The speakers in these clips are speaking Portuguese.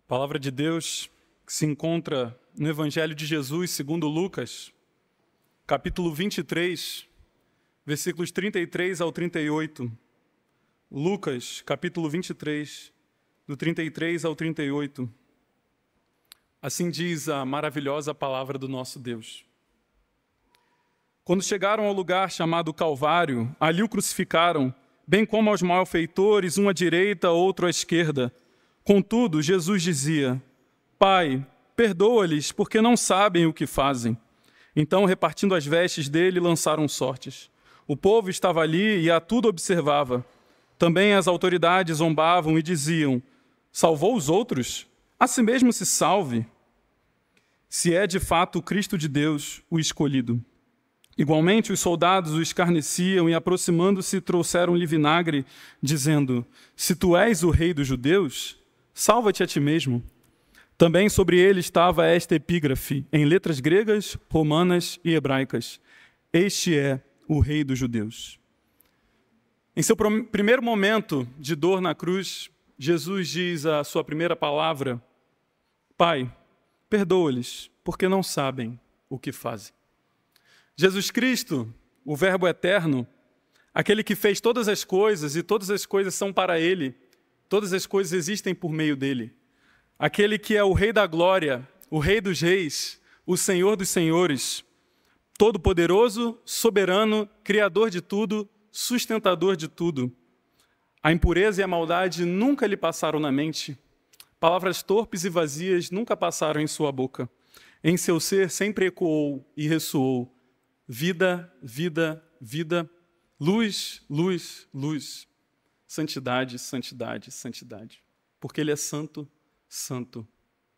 Palavra de Deus que se encontra no Evangelho de Jesus, segundo Lucas, capítulo 23, versículos 33 ao 38. Lucas, capítulo 23, do 33 ao 38. Assim diz a maravilhosa palavra do nosso Deus. Quando chegaram ao lugar chamado Calvário, ali o crucificaram, bem como aos malfeitores, um à direita, outro à esquerda. Contudo, Jesus dizia: Pai, perdoa-lhes, porque não sabem o que fazem. Então, repartindo as vestes dele, lançaram sortes. O povo estava ali e a tudo observava. Também as autoridades zombavam e diziam: Salvou os outros? A si mesmo se salve, se é de fato o Cristo de Deus, o escolhido. Igualmente, os soldados o escarneciam e, aproximando-se, trouxeram-lhe vinagre, dizendo: Se tu és o rei dos judeus, salva-te a ti mesmo. Também sobre ele estava esta epígrafe, em letras gregas, romanas e hebraicas: Este é o rei dos judeus. Em seu primeiro momento de dor na cruz, Jesus diz a sua primeira palavra: Pai, perdoa-lhes, porque não sabem o que fazem. Jesus Cristo, o Verbo eterno, aquele que fez todas as coisas e todas as coisas são para ele, todas as coisas existem por meio dele. Aquele que é o Rei da Glória, o Rei dos Reis, o Senhor dos Senhores, todo-poderoso, soberano, criador de tudo, sustentador de tudo. A impureza e a maldade nunca lhe passaram na mente. Palavras torpes e vazias nunca passaram em sua boca. Em seu ser sempre ecoou e ressoou: vida, vida, vida, luz, luz, luz. Santidade, santidade, santidade. Porque ele é santo, santo,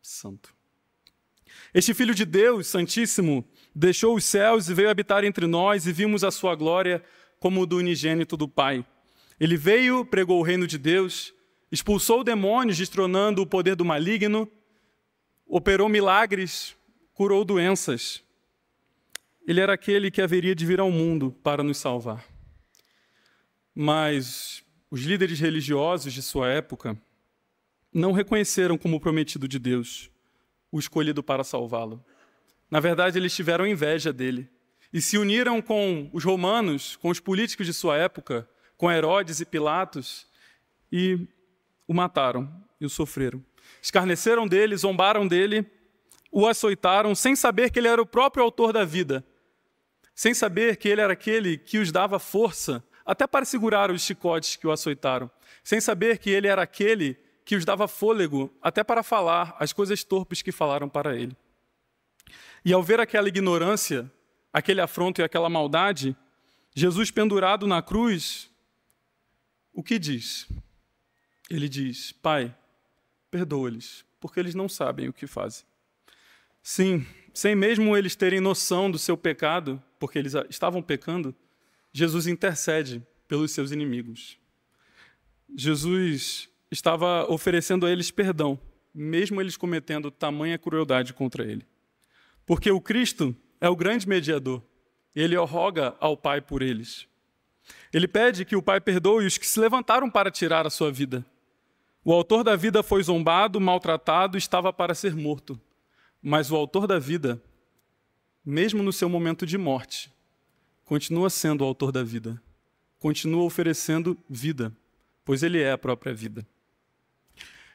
santo. Este Filho de Deus, Santíssimo, deixou os céus e veio habitar entre nós, e vimos a sua glória como o do unigênito do Pai. Ele veio, pregou o reino de Deus, expulsou demônios, destronando o poder do maligno, operou milagres, curou doenças. Ele era aquele que haveria de vir ao mundo para nos salvar. Mas os líderes religiosos de sua época não reconheceram como prometido de Deus o escolhido para salvá-lo. Na verdade, eles tiveram inveja dele e se uniram com os romanos, com os políticos de sua época, com Herodes e Pilatos, e o mataram e o sofreram. Escarneceram dele, zombaram dele, o açoitaram, sem saber que ele era o próprio autor da vida, sem saber que ele era aquele que os dava força, até para segurar os chicotes que o açoitaram, sem saber que ele era aquele que os dava fôlego, até para falar as coisas torpes que falaram para ele. E ao ver aquela ignorância, aquele afronto e aquela maldade, Jesus pendurado na cruz, o que diz? Ele diz: Pai, perdoa-lhes, porque eles não sabem o que fazem. Sim, sem mesmo eles terem noção do seu pecado, porque eles estavam pecando, Jesus intercede pelos seus inimigos. Jesus estava oferecendo a eles perdão, mesmo eles cometendo tamanha crueldade contra ele. Porque o Cristo é o grande mediador, e ele roga ao Pai por eles. Ele pede que o Pai perdoe os que se levantaram para tirar a sua vida. O autor da vida foi zombado, maltratado, estava para ser morto. Mas o autor da vida, mesmo no seu momento de morte, continua sendo o autor da vida. Continua oferecendo vida, pois ele é a própria vida.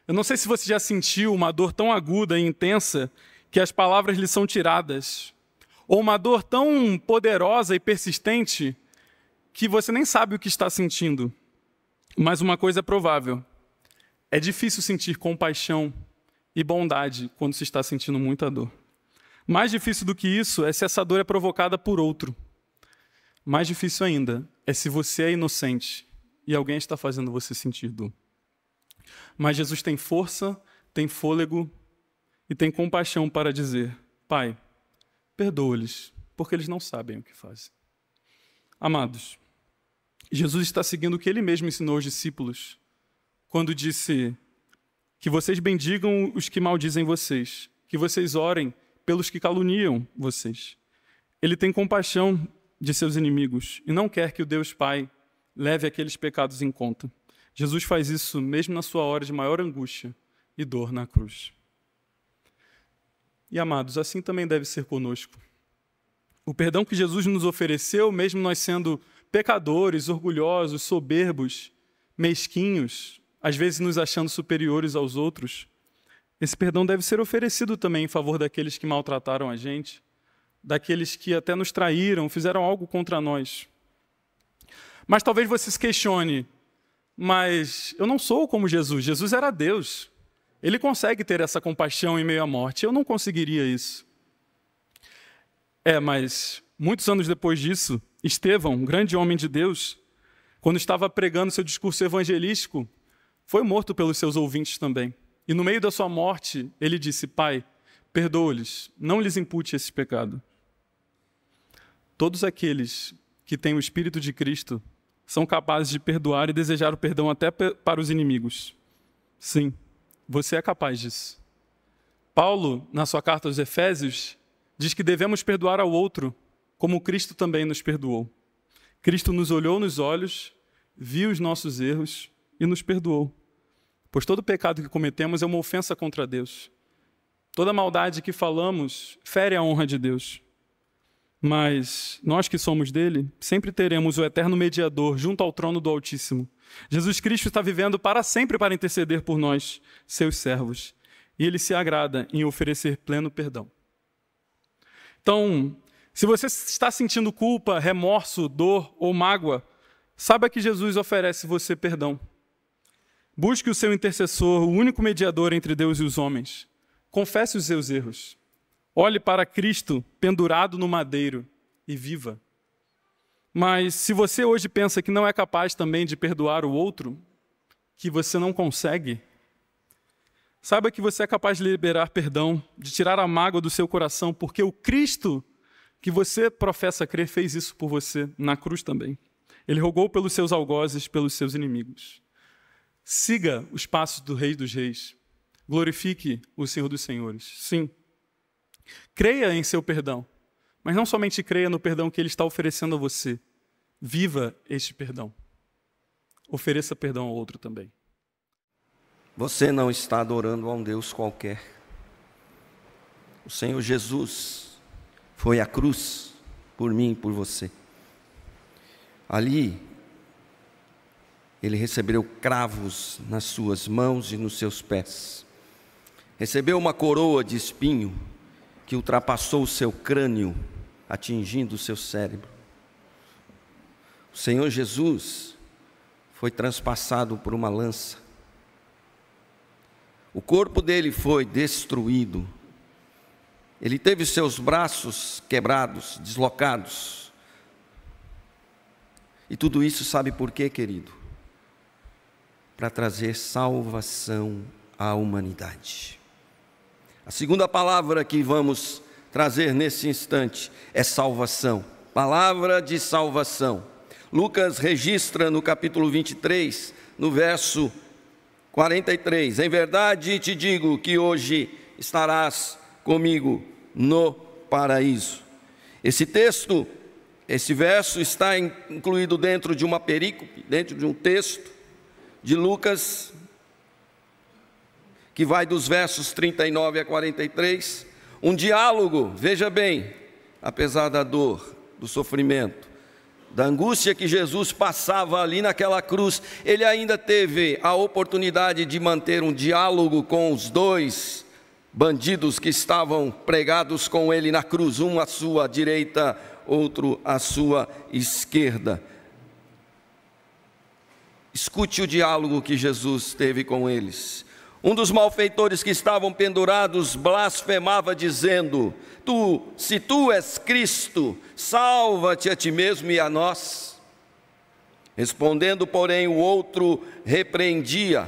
Eu não sei se você já sentiu uma dor tão aguda e intensa que as palavras lhe são tiradas, ou uma dor tão poderosa e persistente que você nem sabe o que está sentindo. Mas uma coisa é provável: é difícil sentir compaixão e bondade quando se está sentindo muita dor. Mais difícil do que isso é se essa dor é provocada por outro. Mais difícil ainda é se você é inocente e alguém está fazendo você sentir dor. Mas Jesus tem força, tem fôlego e tem compaixão para dizer: Pai, perdoa-lhes, porque eles não sabem o que fazem. Amados, Jesus está seguindo o que ele mesmo ensinou aos discípulos quando disse que vocês bendigam os que maldizem vocês, que vocês orem pelos que caluniam vocês. Ele tem compaixão de seus inimigos e não quer que o Deus Pai leve aqueles pecados em conta. Jesus faz isso mesmo na sua hora de maior angústia, e dor na cruz. E, amados, assim também deve ser conosco. O perdão que Jesus nos ofereceu, mesmo nós sendo pecadores, orgulhosos, soberbos, mesquinhos, às vezes nos achando superiores aos outros, esse perdão deve ser oferecido também em favor daqueles que maltrataram a gente, daqueles que até nos traíram, fizeram algo contra nós. Mas talvez você se questione, mas eu não sou como Jesus. Jesus era Deus. Ele consegue ter essa compaixão em meio à morte. Eu não conseguiria isso. Mas muitos anos depois disso, Estevão, um grande homem de Deus, quando estava pregando seu discurso evangelístico, foi morto pelos seus ouvintes também. E no meio da sua morte, ele disse: Pai, perdoa-lhes, não lhes impute esse pecado. Todos aqueles que têm o Espírito de Cristo são capazes de perdoar e desejar o perdão até para os inimigos. Sim, você é capaz disso. Paulo, na sua carta aos Efésios, diz que devemos perdoar ao outro, como Cristo também nos perdoou. Cristo nos olhou nos olhos, viu os nossos erros e nos perdoou. Pois todo pecado que cometemos é uma ofensa contra Deus. Toda maldade que falamos fere a honra de Deus. Mas nós que somos dele, sempre teremos o eterno mediador junto ao trono do Altíssimo. Jesus Cristo está vivendo para sempre para interceder por nós, seus servos. E ele se agrada em oferecer pleno perdão. Então, se você está sentindo culpa, remorso, dor ou mágoa, saiba que Jesus oferece você perdão. Busque o seu intercessor, o único mediador entre Deus e os homens. Confesse os seus erros. Olhe para Cristo pendurado no madeiro e viva. Mas se você hoje pensa que não é capaz também de perdoar o outro, que você não consegue, saiba que você é capaz de liberar perdão, de tirar a mágoa do seu coração, porque o Cristo que você professa crer fez isso por você na cruz também. Ele rogou pelos seus algozes, pelos seus inimigos. Siga os passos do Rei dos Reis. Glorifique o Senhor dos Senhores. Sim. Creia em seu perdão, mas não somente creia no perdão que ele está oferecendo a você. Viva este perdão. Ofereça perdão ao outro também. Você não está adorando a um Deus qualquer. O Senhor Jesus foi à cruz por mim e por você. Ali, ele recebeu cravos nas suas mãos e nos seus pés. Recebeu uma coroa de espinho que ultrapassou o seu crânio, atingindo o seu cérebro. O Senhor Jesus foi transpassado por uma lança. O corpo dele foi destruído. Ele teve seus braços quebrados, deslocados. E tudo isso sabe por quê, querido? Para trazer salvação à humanidade. A segunda palavra que vamos trazer nesse instante é salvação. Palavra de salvação. Lucas registra no capítulo 23, no verso 43. Em verdade te digo que hoje estarás comigo no paraíso. Esse texto, esse verso está incluído dentro de uma perícope, dentro de um texto de Lucas, que vai dos versos 39 a 43, um diálogo, veja bem, apesar da dor, do sofrimento, da angústia que Jesus passava ali naquela cruz, ele ainda teve a oportunidade de manter um diálogo com os dois bandidos que estavam pregados com ele na cruz, um à sua direita, outro à sua esquerda. Escute o diálogo que Jesus teve com eles. Um dos malfeitores que estavam pendurados blasfemava dizendo: se tu és Cristo, salva-te a ti mesmo e a nós. Respondendo, porém, o outro repreendia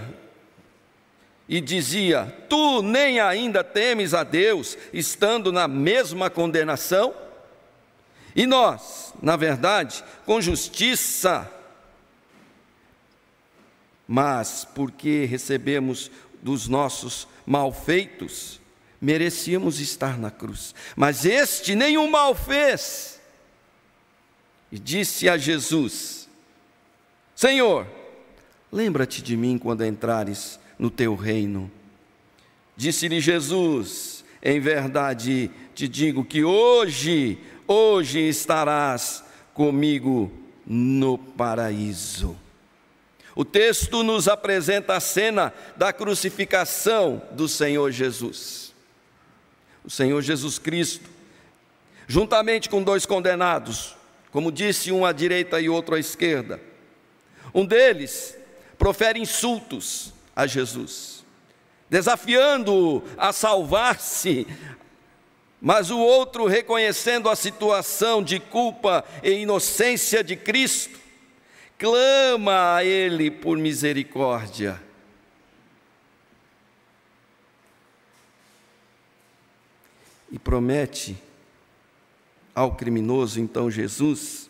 e dizia: tu nem ainda temes a Deus, estando na mesma condenação? E nós, na verdade, com justiça, mas porque recebemos dos nossos malfeitos, merecíamos estar na cruz. Mas este nenhum mal fez. E disse a Jesus: Senhor, lembra-te de mim quando entrares no teu reino. Disse-lhe Jesus: em verdade te digo que hoje estarás comigo no paraíso. O texto nos apresenta a cena da crucificação do Senhor Jesus. O Senhor Jesus Cristo, juntamente com 2 condenados, como disse, um à direita e outro à esquerda. Um deles profere insultos a Jesus, desafiando-o a salvar-se, mas o outro, reconhecendo a situação de culpa e inocência de Cristo, clama a Ele por misericórdia. E promete ao criminoso, então, Jesus,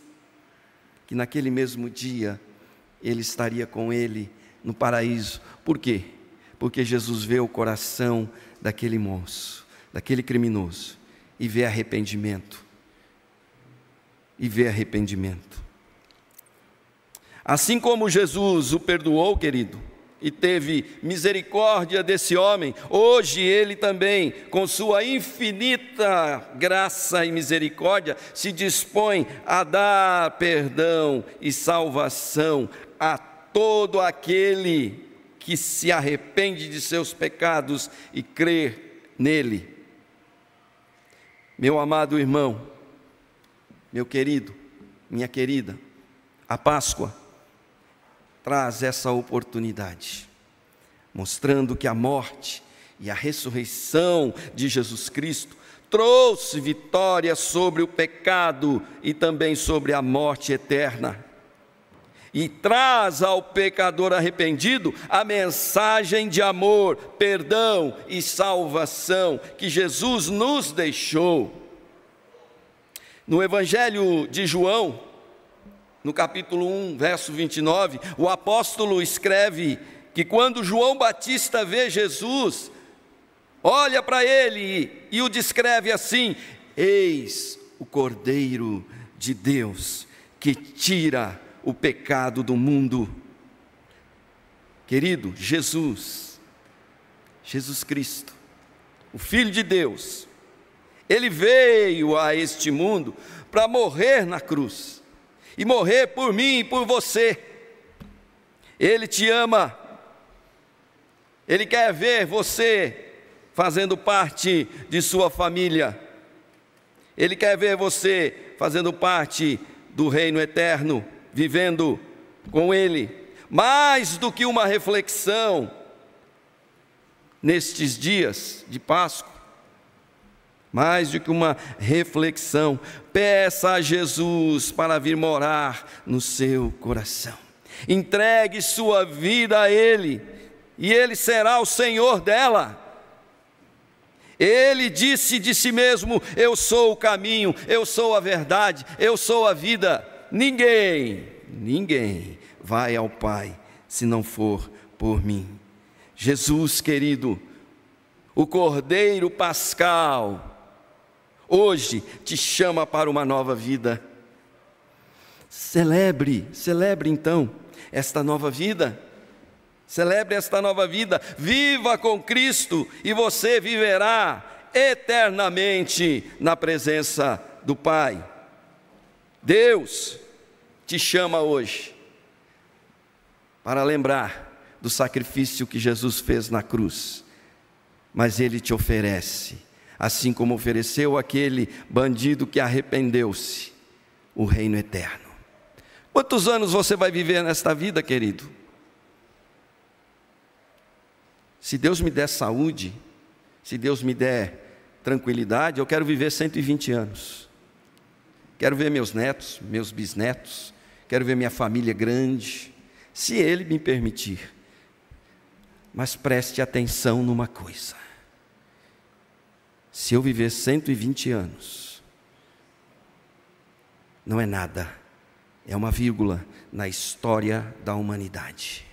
que naquele mesmo dia ele estaria com ele no paraíso. Por quê? Porque Jesus vê o coração daquele moço, daquele criminoso, e vê arrependimento. Assim como Jesus o perdoou, querido, e teve misericórdia desse homem, hoje ele também, com sua infinita graça e misericórdia, se dispõe a dar perdão e salvação a todo aquele que se arrepende de seus pecados e crê nele. Meu amado irmão, meu querido, minha querida, a Páscoa traz essa oportunidade, mostrando que a morte e a ressurreição de Jesus Cristo trouxe vitória sobre o pecado e também sobre a morte eterna. E traz ao pecador arrependido a mensagem de amor, perdão e salvação que Jesus nos deixou. No Evangelho de João, no capítulo 1, verso 29, o apóstolo escreve que quando João Batista vê Jesus, olha para ele e o descreve assim: eis o Cordeiro de Deus que tira o pecado do mundo. Querido, Jesus Cristo, o Filho de Deus, ele veio a este mundo para morrer na cruz, e morrer por mim e por você. Ele te ama, ele quer ver você fazendo parte de sua família, ele quer ver você fazendo parte do reino eterno, vivendo com ele. Mais do que uma reflexão nestes dias de Páscoa, mais do que uma reflexão, peça a Jesus para vir morar no seu coração. Entregue sua vida a Ele, e Ele será o Senhor dela. Ele disse de si mesmo: eu sou o caminho, eu sou a verdade, eu sou a vida. Ninguém vai ao Pai se não for por mim. Jesus querido, o Cordeiro Pascal, hoje te chama para uma nova vida. Celebre então esta nova vida. Celebre esta nova vida. Viva com Cristo e você viverá eternamente na presença do Pai. Deus te chama hoje para lembrar do sacrifício que Jesus fez na cruz, mas Ele te oferece, assim como ofereceu aquele bandido que arrependeu-se, o reino eterno. Quantos anos você vai viver nesta vida, querido? Se Deus me der saúde, se Deus me der tranquilidade, eu quero viver 120 anos. Quero ver meus netos, meus bisnetos, quero ver minha família grande, se Ele me permitir. Mas preste atenção numa coisa: se eu viver 120 anos, não é nada, é uma vírgula na história da humanidade.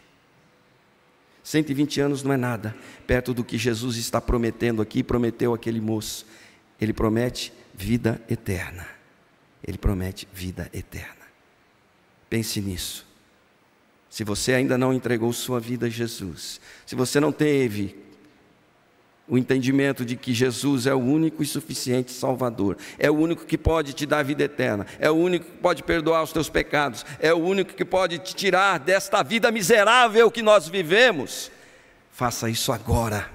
120 anos não é nada, perto do que Jesus está prometendo aqui, prometeu àquele moço. Ele promete vida eterna. Ele promete vida eterna. Pense nisso. Se você ainda não entregou sua vida a Jesus, se você não teve o entendimento de que Jesus é o único e suficiente Salvador, é o único que pode te dar a vida eterna, é o único que pode perdoar os teus pecados, é o único que pode te tirar desta vida miserável que nós vivemos. Faça isso agora,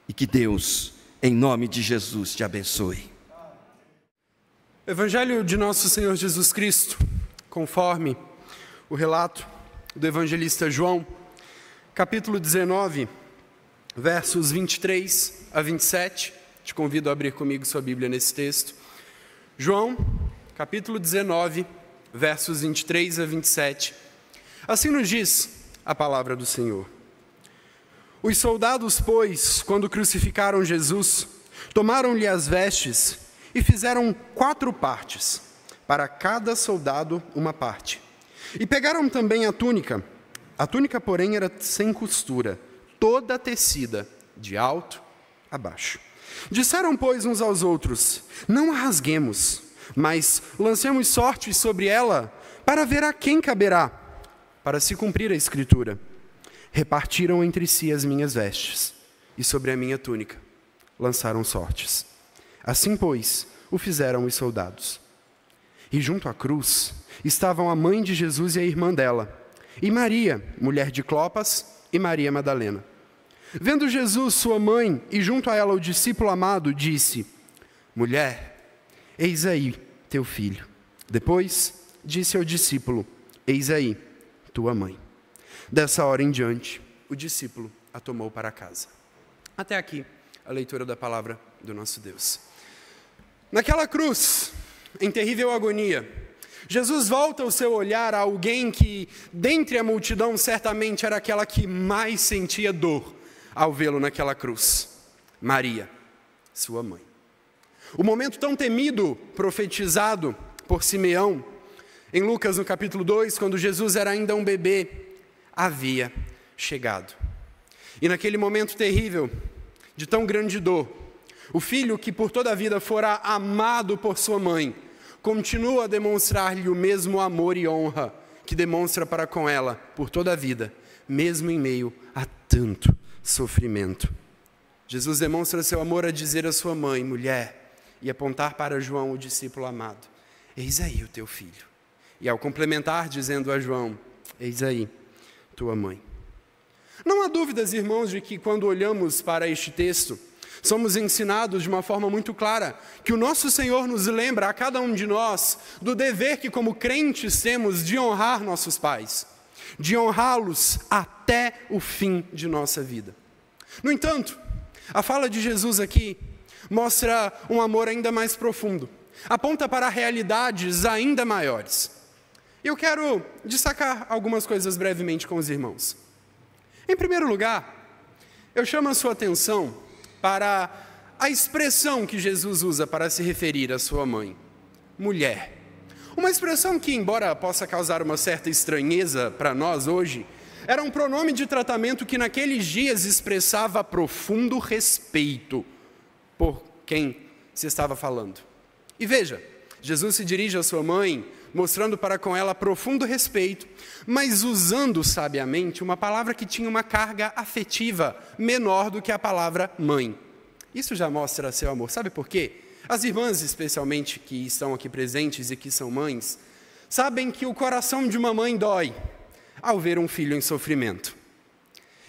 e que Deus, em nome de Jesus, te abençoe. Evangelho de nosso Senhor Jesus Cristo, conforme o relato do evangelista João, capítulo 19, versos 23 a 27. Te convido a abrir comigo sua Bíblia nesse texto. João, capítulo 19, versos 23 a 27. Assim nos diz a palavra do Senhor. Os soldados, pois, quando crucificaram Jesus, tomaram-lhe as vestes e fizeram 4 partes, para cada soldado uma parte. E pegaram também a túnica. A túnica, porém, era sem costura, toda tecida, de alto a baixo. Disseram, pois, uns aos outros: não a rasguemos, mas lancemos sortes sobre ela, para ver a quem caberá, para se cumprir a Escritura. Repartiram entre si as minhas vestes, e sobre a minha túnica lançaram sortes. Assim, pois, o fizeram os soldados. E junto à cruz estavam a mãe de Jesus e a irmã dela, e Maria, mulher de Clopas, e Maria Madalena. Vendo Jesus sua mãe e junto a ela o discípulo amado, disse: mulher, eis aí teu filho. Depois disse ao discípulo: eis aí tua mãe. Dessa hora em diante, o discípulo a tomou para casa. Até aqui a leitura da palavra do nosso Deus. Naquela cruz, em terrível agonia, Jesus volta o seu olhar a alguém que, dentre a multidão, certamente era aquela que mais sentia dor ao vê-lo naquela cruz: Maria, sua mãe. O momento tão temido, profetizado por Simeão, em Lucas no capítulo 2, quando Jesus era ainda um bebê, havia chegado. E naquele momento terrível, de tão grande dor, o filho que por toda a vida fora amado por sua mãe, continua a demonstrar-lhe o mesmo amor e honra que demonstra para com ela por toda a vida, mesmo em meio a tanto sofrimento. Jesus demonstra seu amor a dizer à sua mãe: mulher, e apontar para João, o discípulo amado: eis aí o teu filho. E ao complementar, dizendo a João: eis aí tua mãe. Não há dúvidas, irmãos, de que quando olhamos para este texto, somos ensinados de uma forma muito clara que o nosso Senhor nos lembra a cada um de nós do dever que como crentes temos de honrar nossos pais, de honrá-los até o fim de nossa vida. No entanto, a fala de Jesus aqui mostra um amor ainda mais profundo, aponta para realidades ainda maiores. E eu quero destacar algumas coisas brevemente com os irmãos. Em primeiro lugar, eu chamo a sua atenção para a expressão que Jesus usa para se referir à sua mãe: mulher. Uma expressão que, embora possa causar uma certa estranheza para nós hoje, era um pronome de tratamento que naqueles dias expressava profundo respeito por quem se estava falando. E veja, Jesus se dirige à sua mãe, mostrando para com ela profundo respeito, mas usando sabiamente uma palavra que tinha uma carga afetiva menor do que a palavra mãe. Isso já mostra seu amor. Sabe por quê? As irmãs, especialmente, que estão aqui presentes e que são mães, sabem que o coração de uma mãe dói ao ver um filho em sofrimento.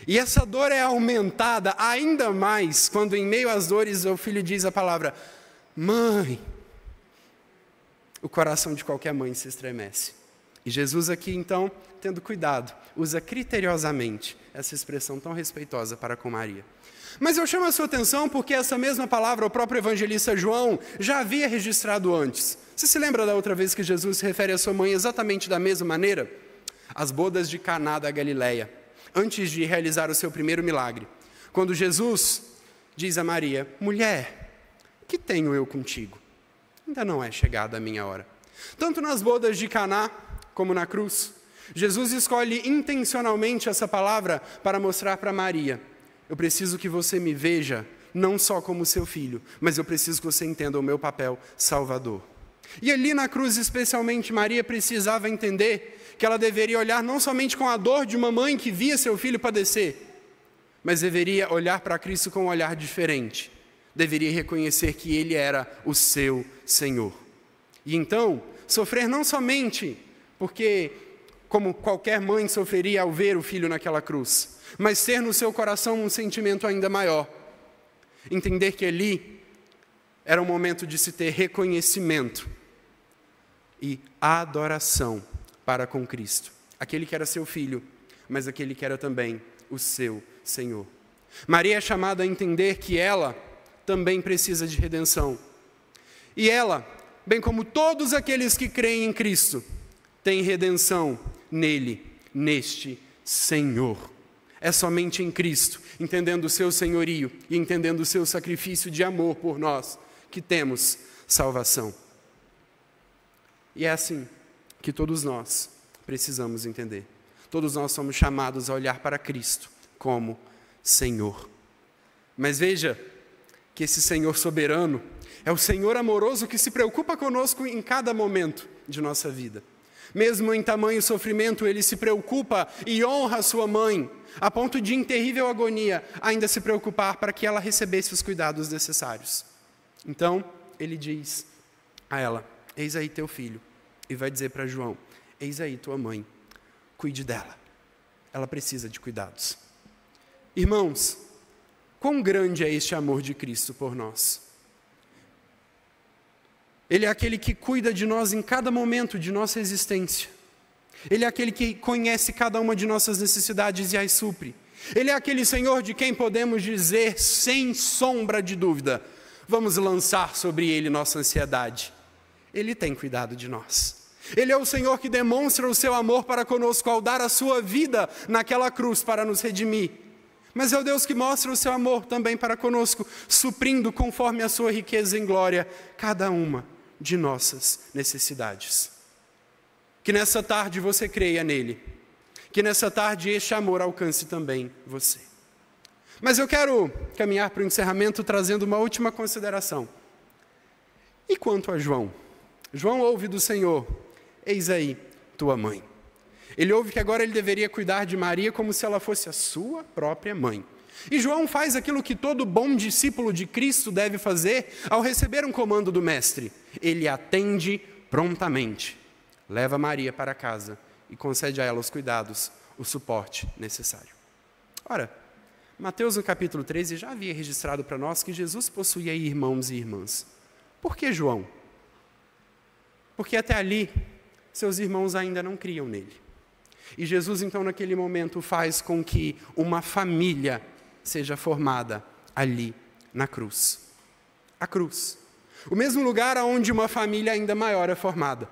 E essa dor é aumentada ainda mais quando, em meio às dores, o filho diz a palavra mãe. O coração de qualquer mãe se estremece. E Jesus aqui, então, tendo cuidado, usa criteriosamente essa expressão tão respeitosa para com Maria. Mas eu chamo a sua atenção porque essa mesma palavra o próprio evangelista João já havia registrado antes. Você se lembra da outra vez que Jesus se refere à sua mãe exatamente da mesma maneira? As bodas de Caná da Galileia, antes de realizar o seu primeiro milagre. Quando Jesus diz a Maria: mulher, que tenho eu contigo? Ainda não é chegada a minha hora. Tanto nas bodas de Caná como na cruz, Jesus escolhe intencionalmente essa palavra para mostrar para Maria: eu preciso que você me veja não só como seu filho, mas eu preciso que você entenda o meu papel salvador. E ali na cruz, especialmente, Maria precisava entender que ela deveria olhar não somente com a dor de uma mãe que via seu filho padecer, mas deveria olhar para Cristo com um olhar diferente. Deveria reconhecer que Ele era o seu Senhor. E então, sofrer não somente porque, como qualquer mãe sofreria ao ver o filho naquela cruz, mas ter no seu coração um sentimento ainda maior. Entender que ali era um momento de se ter reconhecimento e adoração para com Cristo. Aquele que era seu filho, mas aquele que era também o seu Senhor. Maria é chamada a entender que ela também precisa de redenção. E ela, bem como todos aqueles que creem em Cristo, tem redenção nele, neste Senhor. É somente em Cristo, entendendo o seu senhorio e entendendo o seu sacrifício de amor por nós, que temos salvação. E é assim que todos nós precisamos entender. Todos nós somos chamados a olhar para Cristo como Senhor. Mas veja que esse Senhor soberano é o Senhor amoroso que se preocupa conosco em cada momento de nossa vida. Mesmo em tamanho sofrimento, Ele se preocupa e honra a sua mãe, a ponto de, em terrível agonia, ainda se preocupar para que ela recebesse os cuidados necessários. Então, Ele diz a ela: eis aí teu filho. E vai dizer para João: eis aí tua mãe, cuide dela. Ela precisa de cuidados. Irmãos, quão grande é este amor de Cristo por nós? Ele é aquele que cuida de nós em cada momento de nossa existência. Ele é aquele que conhece cada uma de nossas necessidades e as supre. Ele é aquele Senhor de quem podemos dizer, sem sombra de dúvida, vamos lançar sobre Ele nossa ansiedade. Ele tem cuidado de nós. Ele é o Senhor que demonstra o seu amor para conosco ao dar a sua vida naquela cruz para nos redimir. Mas é o Deus que mostra o seu amor também para conosco, suprindo conforme a sua riqueza em glória cada uma de nossas necessidades. Que nessa tarde você creia nele. Que nessa tarde este amor alcance também você. Mas eu quero caminhar para o encerramento trazendo uma última consideração. E quanto a João? João ouve do Senhor: eis aí tua mãe. Ele ouve que agora ele deveria cuidar de Maria como se ela fosse a sua própria mãe. E João faz aquilo que todo bom discípulo de Cristo deve fazer ao receber um comando do Mestre. Ele atende prontamente, leva Maria para casa e concede a ela os cuidados, o suporte necessário. Ora, Mateus no capítulo 13 já havia registrado para nós que Jesus possuía irmãos e irmãs. Por que João? Porque até ali, seus irmãos ainda não criam nele. E Jesus, então, naquele momento, faz com que uma família seja formada ali na cruz. A cruz. O mesmo lugar onde uma família ainda maior é formada.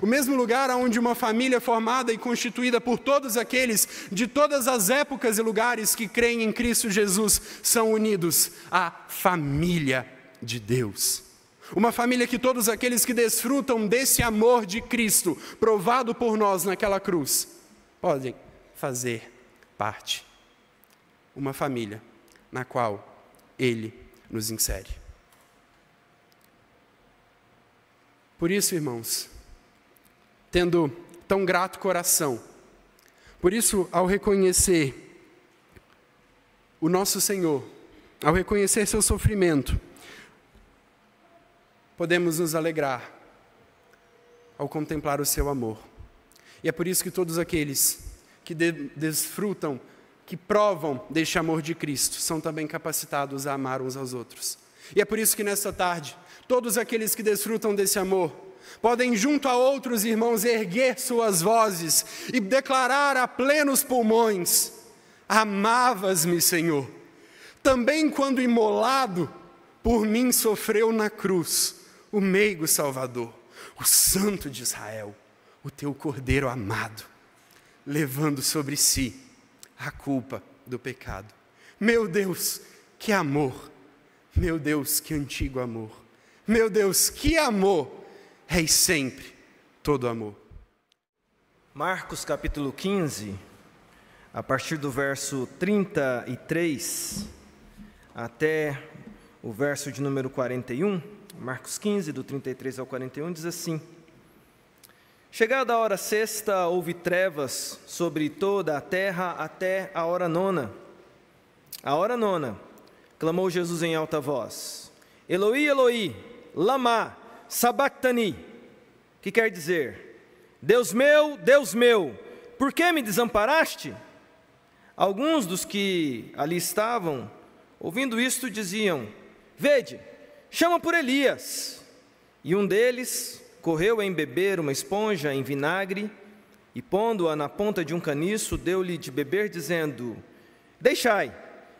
O mesmo lugar onde uma família formada e constituída por todos aqueles de todas as épocas e lugares que creem em Cristo Jesus são unidos à família de Deus. Uma família que todos aqueles que desfrutam desse amor de Cristo, provado por nós naquela cruz, podem fazer parte. Uma família na qual Ele nos insere. Por isso, irmãos, tendo tão grato coração, por isso, ao reconhecer o nosso Senhor, ao reconhecer seu sofrimento, podemos nos alegrar ao contemplar o seu amor. E é por isso que todos aqueles que desfrutam, que provam deste amor de Cristo, são também capacitados a amar uns aos outros. E é por isso que nesta tarde, todos aqueles que desfrutam desse amor, podem junto a outros irmãos erguer suas vozes e declarar a plenos pulmões: amavas-me, Senhor, também quando imolado, por mim sofreu na cruz o meigo Salvador, o Santo de Israel, o teu Cordeiro amado, levando sobre si a culpa do pecado. Meu Deus, que amor! Meu Deus, que antigo amor! Meu Deus, que amor! É sempre todo amor. Marcos capítulo 15, a partir do verso 33 até o verso de número 41, Marcos 15, do 33 ao 41, diz assim: chegada a hora sexta, houve trevas sobre toda a terra até a hora nona. À hora nona, clamou Jesus em alta voz: Eloi, Eloi, lama sabactani, que quer dizer: Deus meu, por que me desamparaste? Alguns dos que ali estavam, ouvindo isto, diziam: Vede, chama por Elias. E um deles correu a embeber uma esponja em vinagre e, pondo-a na ponta de um caniço, deu-lhe de beber, dizendo: Deixai,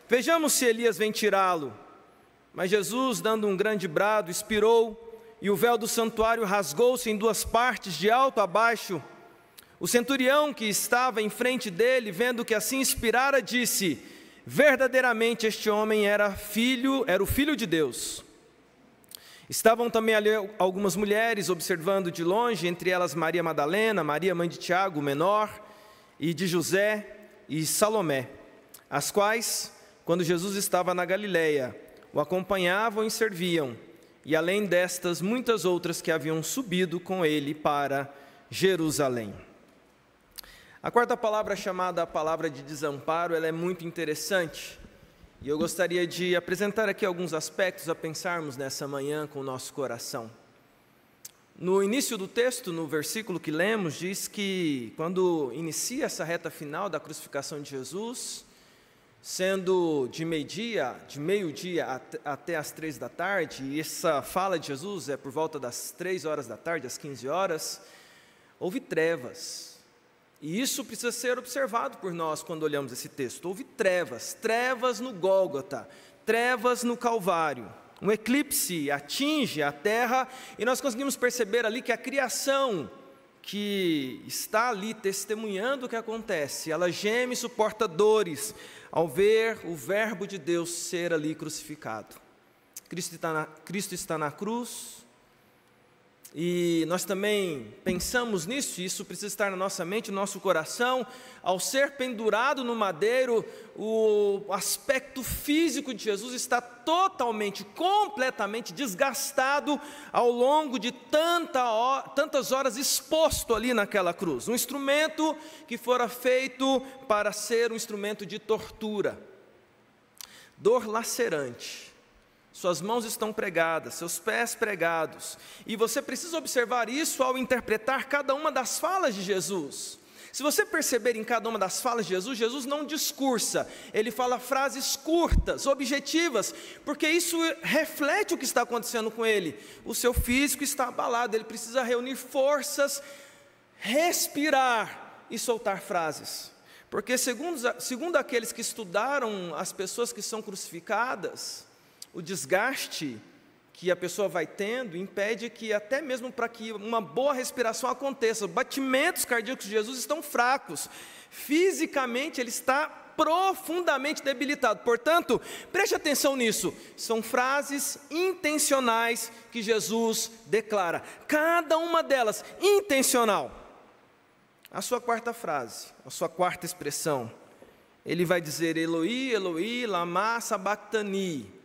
vejamos se Elias vem tirá-lo. Mas Jesus, dando um grande brado, expirou, e o véu do santuário rasgou-se em duas partes, de alto a baixo. O centurião que estava em frente dele, vendo que assim expirara, disse: Verdadeiramente este homem era o Filho de Deus. Estavam também ali algumas mulheres observando de longe, entre elas Maria Madalena, Maria mãe de Tiago, o menor, e de José e Salomé, as quais, quando Jesus estava na Galileia, o acompanhavam e serviam, e além destas, muitas outras que haviam subido com ele para Jerusalém. A quarta palavra, chamada a palavra de desamparo, ela é muito interessante, e eu gostaria de apresentar aqui alguns aspectos a pensarmos nessa manhã com o nosso coração. No início do texto, no versículo que lemos, diz que quando inicia essa reta final da crucificação de Jesus, sendo de meio-dia até as 3 da tarde, e essa fala de Jesus é por volta das 3 horas da tarde, às 15 horas, houve trevas. E isso precisa ser observado por nós quando olhamos esse texto. Houve trevas no Gólgota, trevas no Calvário. Um eclipse atinge a terra e nós conseguimos perceber ali que a criação que está ali testemunhando o que acontece, ela geme e suporta dores ao ver o Verbo de Deus ser ali crucificado. Cristo está na cruz. E nós também pensamos nisso, e isso precisa estar na nossa mente, no nosso coração. Ao ser pendurado no madeiro, o aspecto físico de Jesus está totalmente, completamente desgastado ao longo de tantas horas exposto ali naquela cruz. Um instrumento que fora feito para ser um instrumento de tortura, dor lacerante. Suas mãos estão pregadas, seus pés pregados, e você precisa observar isso ao interpretar cada uma das falas de Jesus. Se você perceber em cada uma das falas de Jesus, Jesus não discursa, ele fala frases curtas, objetivas, porque isso reflete o que está acontecendo com ele. O seu físico está abalado, ele precisa reunir forças, respirar e soltar frases. Porque segundo aqueles que estudaram as pessoas que são crucificadas, o desgaste que a pessoa vai tendo impede que até mesmo para que uma boa respiração aconteça. Os batimentos cardíacos de Jesus estão fracos. Fisicamente ele está profundamente debilitado. Portanto, preste atenção nisso. São frases intencionais que Jesus declara. Cada uma delas intencional. A sua quarta frase, a sua quarta expressão, ele vai dizer: Eloi, Eloi, lama sabactani.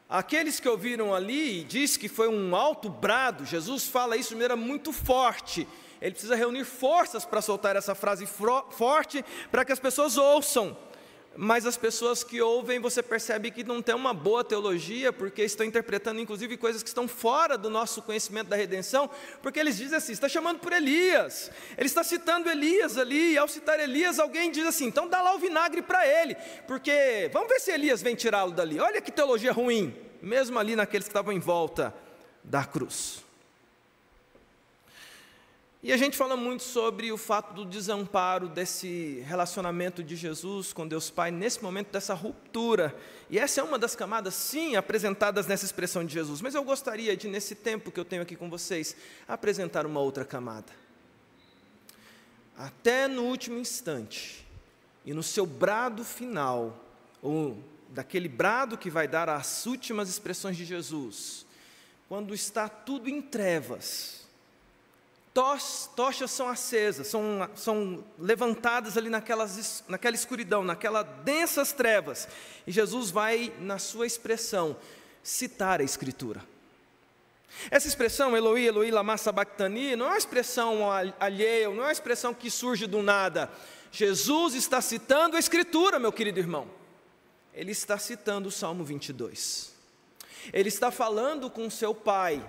Aqueles que ouviram ali, diz que foi um alto brado. Jesus fala isso de maneira muito forte. Ele precisa reunir forças para soltar essa frase forte, para que as pessoas ouçam. Mas as pessoas que ouvem, você percebe que não tem uma boa teologia, porque estão interpretando inclusive coisas que estão fora do nosso conhecimento da redenção, porque eles dizem assim: está chamando por Elias, ele está citando Elias ali, e ao citar Elias, alguém diz assim: então dá lá o vinagre para ele, porque vamos ver se Elias vem tirá-lo dali. Olha que teologia ruim, mesmo ali naqueles que estavam em volta da cruz. E a gente fala muito sobre o fato do desamparo desse relacionamento de Jesus com Deus Pai, nesse momento dessa ruptura. E essa é uma das camadas, sim, apresentadas nessa expressão de Jesus. Mas eu gostaria de, nesse tempo que eu tenho aqui com vocês, apresentar uma outra camada. Até no último instante, e no seu brado final, ou daquele brado que vai dar as últimas expressões de Jesus, quando está tudo em trevas, tochas são acesas, são levantadas ali naquela escuridão, naquelas densas trevas, e Jesus vai, na sua expressão, citar a Escritura. Essa expressão, Eloi, Eloi, lama sabactani, não é uma expressão alheia, não é uma expressão que surge do nada. Jesus está citando a Escritura, meu querido irmão. ele está citando o Salmo 22. Ele está falando com seu pai,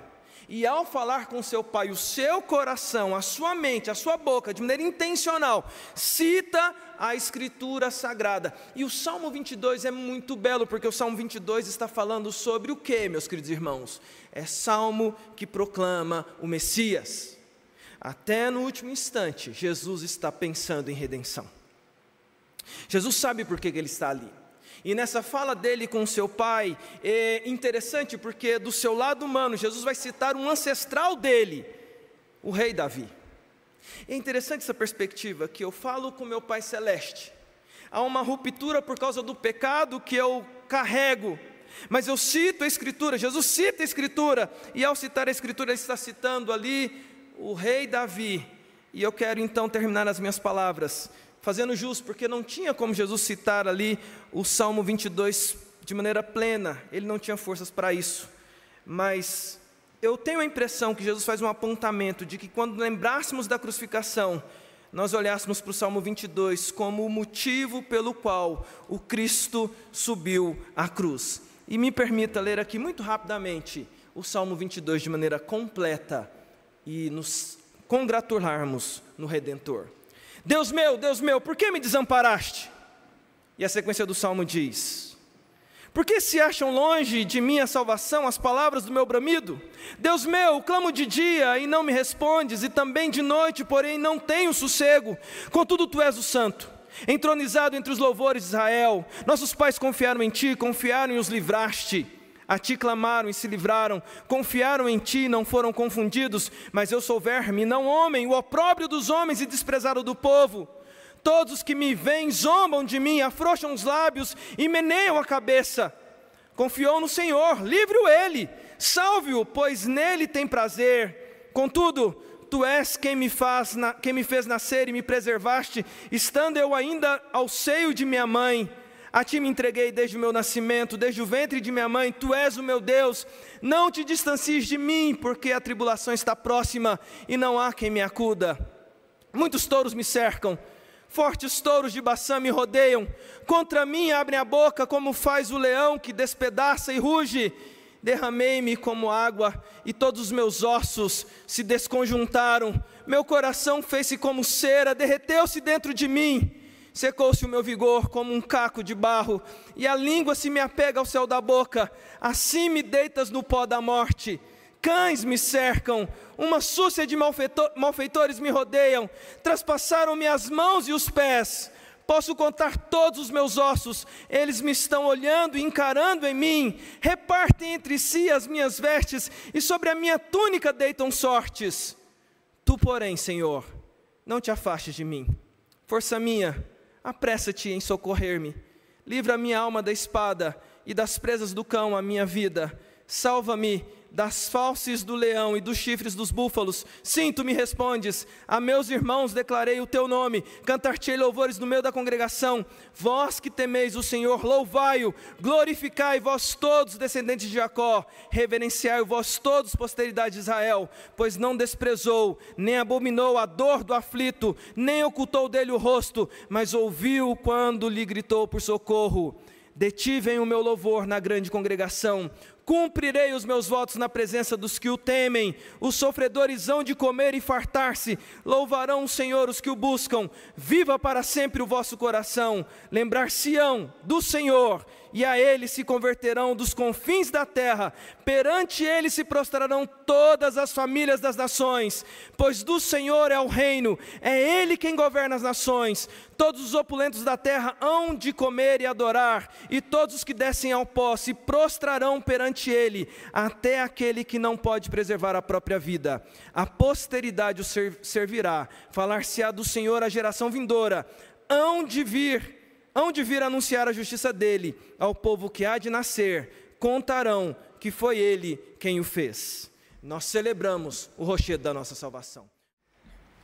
e ao falar com seu pai, o seu coração, a sua mente, a sua boca, de maneira intencional, cita a Escritura Sagrada. E o Salmo 22 é muito belo, porque o Salmo 22 está falando sobre o quê, meus queridos irmãos? É Salmo que proclama o Messias. Até no último instante, Jesus está pensando em redenção. Jesus sabe por que ele está ali. E nessa fala dele com seu pai, é interessante porque do seu lado humano, Jesus vai citar um ancestral dele, o rei Davi. É interessante essa perspectiva, que eu falo com meu Pai Celeste. Há uma ruptura por causa do pecado que eu carrego, mas eu cito a Escritura, Jesus cita a Escritura, e ao citar a Escritura, ele está citando ali o rei Davi. E eu quero então terminar as minhas palavras fazendo jus, porque não tinha como Jesus citar ali o Salmo 22 de maneira plena, ele não tinha forças para isso, mas eu tenho a impressão que Jesus faz um apontamento de que quando lembrássemos da crucificação, nós olhássemos para o Salmo 22 como o motivo pelo qual o Cristo subiu à cruz. E me permita ler aqui muito rapidamente o Salmo 22 de maneira completa e nos congratularmos no Redentor. Deus meu, por que me desamparaste? E a sequência do Salmo diz: por que se acham longe de mim a salvação, as palavras do meu bramido? Deus meu, clamo de dia e não me respondes, e também de noite, porém não tenho sossego. Contudo tu és o santo, entronizado entre os louvores de Israel. Nossos pais confiaram em ti, confiaram e os livraste. A ti clamaram e se livraram, confiaram em ti e não foram confundidos. Mas eu sou verme, não homem, o opróbrio dos homens e desprezado do povo. Todos os que me veem zombam de mim, afrouxam os lábios e meneiam a cabeça. Confiou no Senhor, livre-o ele, salve-o, pois nele tem prazer. Contudo, tu és quem me fez nascer e me preservaste, estando eu ainda ao seio de minha mãe. A ti me entreguei desde o meu nascimento, desde o ventre de minha mãe. Tu és o meu Deus, não te distancies de mim, porque a tribulação está próxima e não há quem me acuda. Muitos touros me cercam, fortes touros de Baçã me rodeiam. Contra mim abrem a boca como faz o leão que despedaça e ruge. Derramei-me como água e todos os meus ossos se desconjuntaram. Meu coração fez-se como cera, derreteu-se dentro de mim. Secou-se o meu vigor como um caco de barro, e a língua se me apega ao céu da boca. Assim me deitas no pó da morte. Cães me cercam, uma súcia de malfeitores me rodeiam. Traspassaram-me as mãos e os pés. Posso contar todos os meus ossos, eles me estão olhando e encarando em mim. Repartem entre si as minhas vestes, e sobre a minha túnica deitam sortes. Tu, porém, Senhor, não te afastes de mim. Força minha, apressa-te em socorrer-me. Livra a minha alma da espada e das presas do cão a minha vida. Salva-me das fauces do leão e dos chifres dos búfalos. Sim, tu me respondes. A meus irmãos declarei o teu nome. Cantar-te-ei louvores no meio da congregação. Vós que temeis o Senhor, louvai-o. Glorificai vós todos, descendentes de Jacó. Reverenciai vós todos, posteridade de Israel. Pois não desprezou, nem abominou a dor do aflito, nem ocultou dele o rosto, mas ouviu quando lhe gritou por socorro. Detivem o meu louvor na grande congregação. Cumprirei os meus votos na presença dos que o temem. Os sofredores hão de comer e fartar-se. Louvarão o Senhor os que o buscam. Viva para sempre o vosso coração. Lembrar-se-ão do Senhor, e a ele se converterão dos confins da terra. Perante ele se prostrarão todas as famílias das nações. Pois do Senhor é o reino, é ele quem governa as nações. Todos os opulentos da terra hão de comer e adorar, e todos os que descem ao pó se prostrarão perante ele, até aquele que não pode preservar a própria vida. A posteridade o servirá, falar-se-á do Senhor à geração vindoura. Hão de vir anunciar a justiça dele ao povo que há de nascer. Contarão que foi ele quem o fez. Nós celebramos o rochedo da nossa salvação.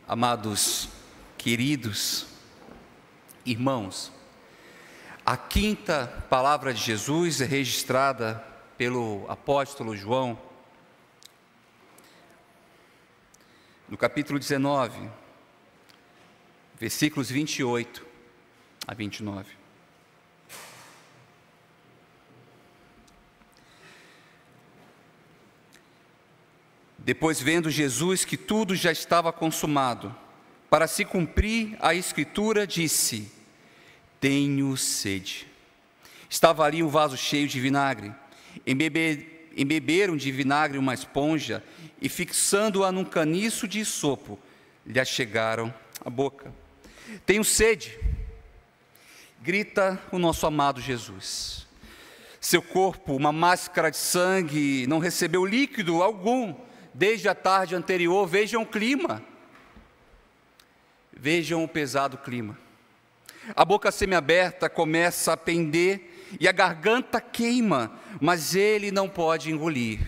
Amados, queridos irmãos, a quinta palavra de Jesus é registrada pelo apóstolo João, no capítulo 19, versículos 28 a 29. Depois, vendo Jesus que tudo já estava consumado, para se cumprir a Escritura, disse: tenho sede. Estava ali um vaso cheio de vinagre. Embeberam de vinagre uma esponja e, fixando-a num caniço de isopo, lhe achegaram a boca. Tenho sede, grita o nosso amado Jesus. Seu corpo, uma máscara de sangue, não recebeu líquido algum desde a tarde anterior. Vejam o clima. Vejam o pesado clima. A boca semiaberta começa a pender e a garganta queima, mas ele não pode engolir.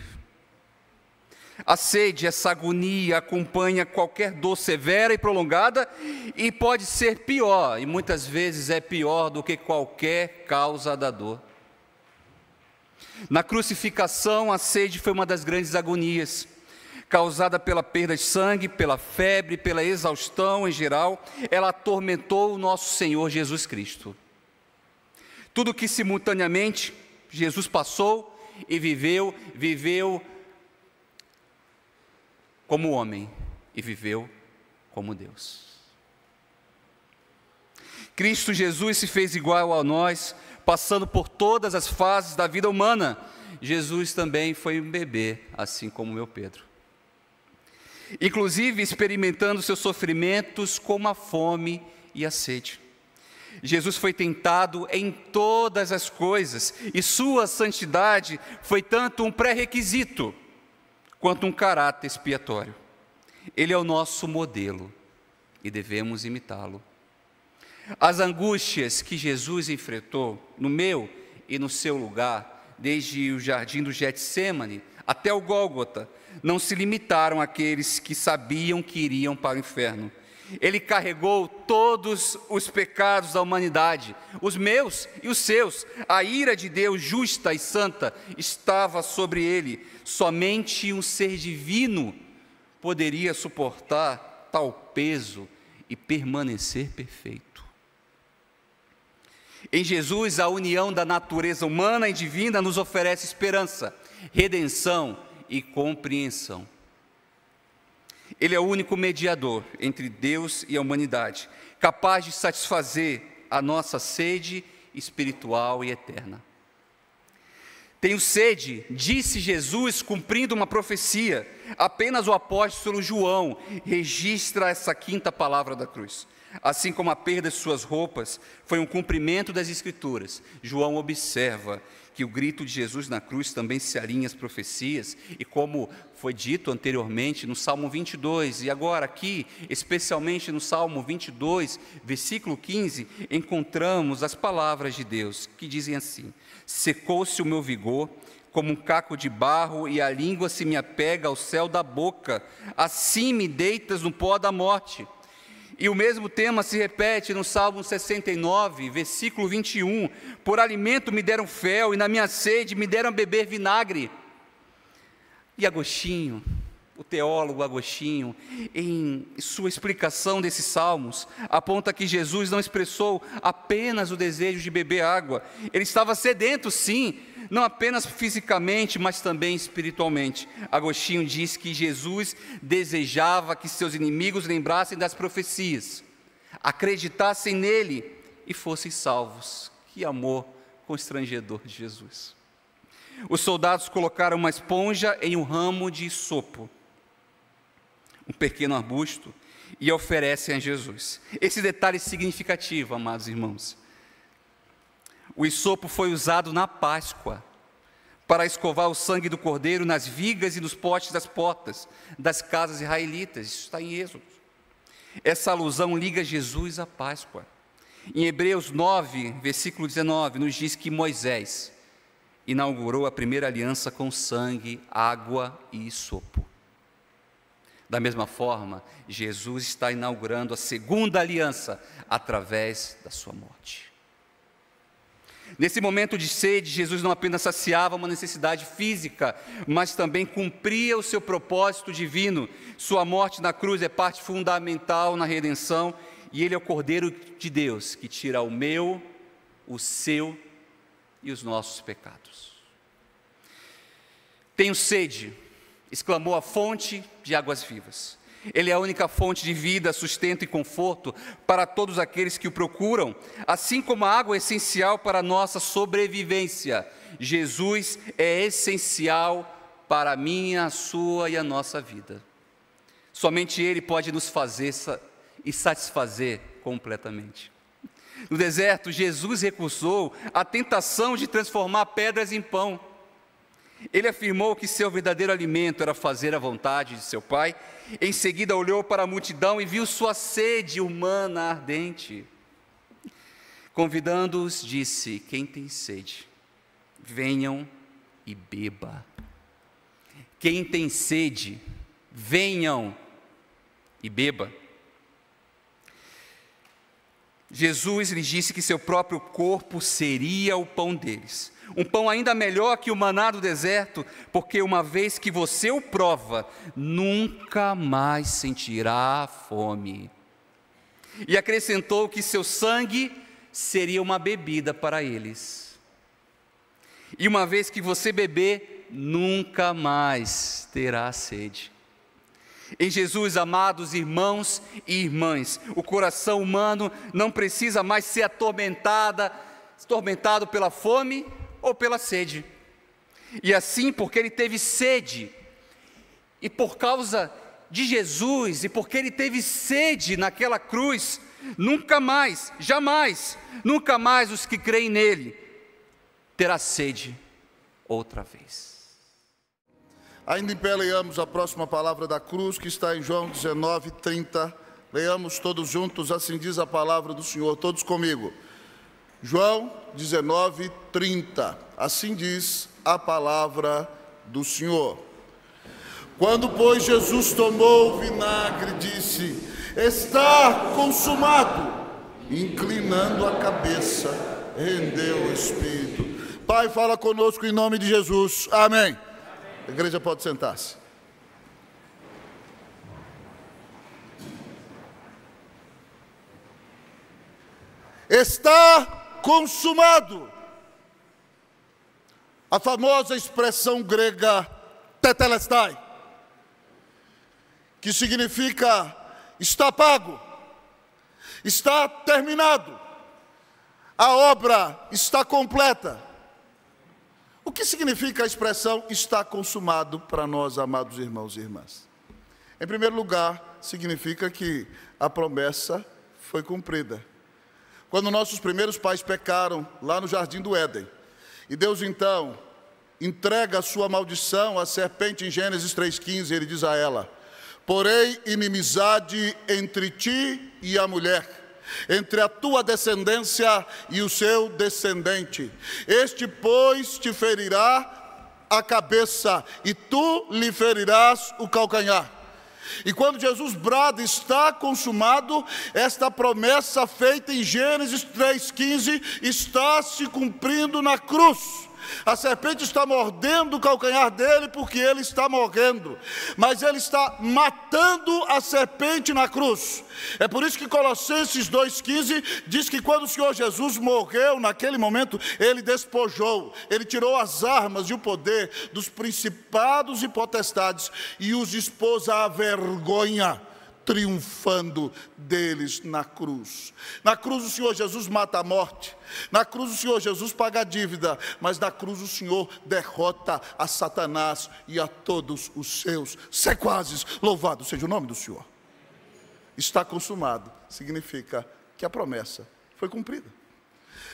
A sede, essa agonia, acompanha qualquer dor severa e prolongada e pode ser pior, e muitas vezes é pior do que qualquer causa da dor. Na crucificação, a sede foi uma das grandes agonias, causada pela perda de sangue, pela febre, pela exaustão em geral. Ela atormentou o nosso Senhor Jesus Cristo. Tudo que simultaneamente Jesus passou e viveu como homem e viveu como Deus. Cristo Jesus se fez igual a nós, passando por todas as fases da vida humana. Jesus também foi um bebê, assim como meu Pedro. Inclusive experimentando seus sofrimentos como a fome e a sede. Jesus foi tentado em todas as coisas, e sua santidade foi tanto um pré-requisito, quanto um caráter expiatório. Ele é o nosso modelo, e devemos imitá-lo. As angústias que Jesus enfrentou, no meu e no seu lugar, desde o jardim do Getsêmani até o Gólgota, não se limitaram àqueles que sabiam que iriam para o inferno. Ele carregou todos os pecados da humanidade, os meus e os seus. A ira de Deus justa e santa estava sobre ele. Somente um ser divino poderia suportar tal peso e permanecer perfeito. Em Jesus, a união da natureza humana e divina nos oferece esperança, redenção e compreensão. Ele é o único mediador entre Deus e a humanidade, capaz de satisfazer a nossa sede espiritual e eterna. Tenho sede, disse Jesus, cumprindo uma profecia. Apenas o apóstolo João registra essa quinta palavra da cruz. Assim como a perda de suas roupas foi um cumprimento das Escrituras, João observa que o grito de Jesus na cruz também se alinha às profecias, e como foi dito anteriormente no Salmo 22, e agora aqui, especialmente no Salmo 22, versículo 15, encontramos as palavras de Deus, que dizem assim: secou-se o meu vigor como um caco de barro, e a língua se me apega ao céu da boca, assim me deitas no pó da morte. E o mesmo tema se repete no Salmo 69, versículo 21, por alimento me deram fel, e na minha sede me deram beber vinagre. E Agostinho, o teólogo Agostinho, em sua explicação desses salmos, aponta que Jesus não expressou apenas o desejo de beber água, ele estava sedento sim, não apenas fisicamente, mas também espiritualmente. Agostinho diz que Jesus desejava que seus inimigos lembrassem das profecias, acreditassem nele e fossem salvos. Que amor constrangedor de Jesus. Os soldados colocaram uma esponja em um ramo de isopo, um pequeno arbusto, e oferecem a Jesus. Esse detalhe é significativo, amados irmãos. O isopo foi usado na Páscoa para escovar o sangue do cordeiro nas vigas e nos postes das portas das casas israelitas. Isso está em Êxodo. Essa alusão liga Jesus à Páscoa. Em Hebreus 9, versículo 19, nos diz que Moisés inaugurou a primeira aliança com sangue, água e isopo. Da mesma forma, Jesus está inaugurando a segunda aliança através da sua morte. Nesse momento de sede, Jesus não apenas saciava uma necessidade física, mas também cumpria o seu propósito divino. Sua morte na cruz é parte fundamental na redenção, e Ele é o Cordeiro de Deus, que tira o meu, o seu e os nossos pecados. Tenho sede, exclamou a fonte de águas vivas. Ele é a única fonte de vida, sustento e conforto para todos aqueles que o procuram, assim como a água é essencial para a nossa sobrevivência. Jesus é essencial para a minha, a sua e a nossa vida. Somente Ele pode nos fazer e satisfazer completamente. No deserto, Jesus recusou a tentação de transformar pedras em pão. Ele afirmou que seu verdadeiro alimento era fazer a vontade de seu Pai. Em seguida olhou para a multidão e viu sua sede humana ardente. Convidando-os, disse: quem tem sede, venham e beba. Quem tem sede, venham e beba. Jesus lhes disse que seu próprio corpo seria o pão deles. Um pão ainda melhor que o maná do deserto, porque uma vez que você o prova, nunca mais sentirá fome. E acrescentou que seu sangue seria uma bebida para eles. E uma vez que você beber, nunca mais terá sede. Em Jesus, amados irmãos e irmãs, o coração humano não precisa mais ser atormentado pela fome ou pela sede. E assim, porque ele teve sede, e por causa de Jesus, e porque ele teve sede naquela cruz, nunca mais, jamais, nunca mais os que creem nele terá sede outra vez. Ainda em pé, leiamos a próxima palavra da cruz, que está em João 19:30. Leiamos todos juntos, assim diz a palavra do Senhor, todos comigo. João 19:30. Assim diz a palavra do Senhor. Quando, pois, Jesus tomou o vinagre, disse: está consumado. Inclinando a cabeça, rendeu o Espírito. Pai, fala conosco em nome de Jesus. Amém. A igreja pode sentar-se. Está consumado. A famosa expressão grega tetelestai, que significa está pago, está terminado, a obra está completa. O que significa a expressão está consumado para nós, amados irmãos e irmãs? Em primeiro lugar, significa que a promessa foi cumprida. Quando nossos primeiros pais pecaram lá no jardim do Éden, e Deus então entrega a sua maldição à serpente em Gênesis 3,15, ele diz a ela: porém inimizade entre ti e a mulher, entre a tua descendência e o seu descendente. Este, pois, te ferirá a cabeça, e tu lhe ferirás o calcanhar. E quando Jesus brada, está consumado, esta promessa feita em Gênesis 3,15 está se cumprindo na cruz. A serpente está mordendo o calcanhar dele porque ele está morrendo, mas ele está matando a serpente na cruz. É por isso que Colossenses 2,15 diz que quando o Senhor Jesus morreu, naquele momento, ele despojou, ele tirou as armas e o poder dos principados e potestades e os expôs à vergonha, triunfando deles na cruz. Na cruz o Senhor Jesus mata a morte, na cruz o Senhor Jesus paga a dívida, mas na cruz o Senhor derrota a Satanás e a todos os seus sequazes. Louvado seja o nome do Senhor. Está consumado significa que a promessa foi cumprida.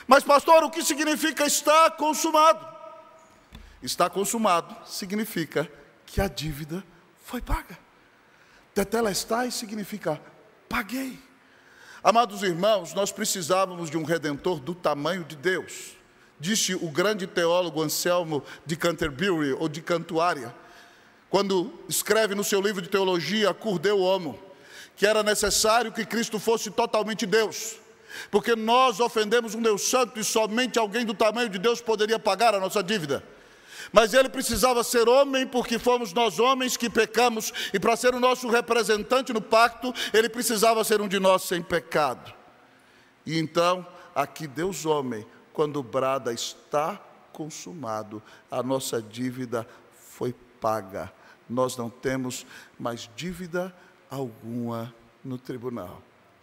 Mas pastor, o que significa está consumado? Está consumado significa que a dívida foi paga. Tetelestai significa paguei. Amados irmãos, nós precisávamos de um Redentor do tamanho de Deus. Disse o grande teólogo Anselmo de Canterbury, ou de Cantuária, quando escreve no seu livro de teologia, Cur Deo Homo, que era necessário que Cristo fosse totalmente Deus, porque nós ofendemos um Deus santo e somente alguém do tamanho de Deus poderia pagar a nossa dívida. Mas ele precisava ser homem, porque fomos nós homens que pecamos, e para ser o nosso representante no pacto, ele precisava ser um de nós sem pecado. E então, aqui Deus homem, quando brada está consumado, a nossa dívida foi paga, nós não temos mais dívida alguma no tribunal